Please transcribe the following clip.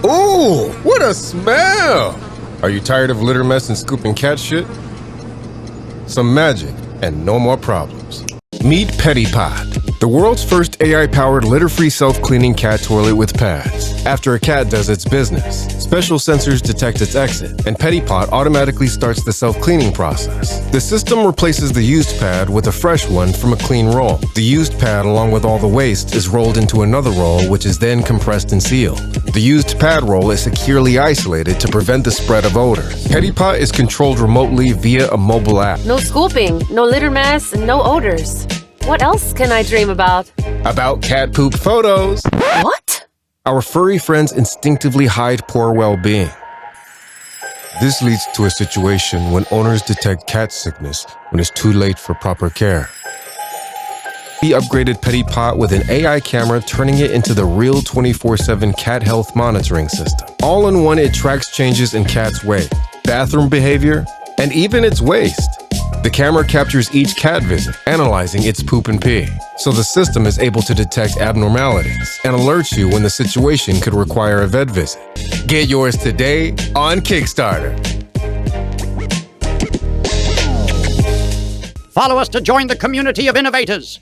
Ooh, what a smell! Are you tired of litter mess and scooping cat shit? Some magic and no more problems. Meet Petypot, the world's first AI-powered litter-free self-cleaning cat toilet with pads. After a cat does its business, special sensors detect its exit, and Petypot automatically starts the self-cleaning process. The system replaces the used pad with a fresh one from a clean roll. The used pad, along with all the waste, is rolled into another roll, which is then compressed and sealed. The used pad roll is securely isolated to prevent the spread of odor. Petypot is controlled remotely via a mobile app. No scooping, no litter mess, and no odors. What else can I dream about? About cat poop photos. What? Our furry friends instinctively hide poor well-being. This leads to a situation when owners detect cat sickness when it's too late for proper care. We upgraded Petypot with an AI camera, turning it into the real 24/7 cat health monitoring system. All in one, it tracks changes in cats' weight, bathroom behavior, and even its waste. The camera captures each cat visit, analyzing its poop and pee, so the system is able to detect abnormalities and alerts you when the situation could require a vet visit. Get yours today on Kickstarter. Follow us to join the community of innovators.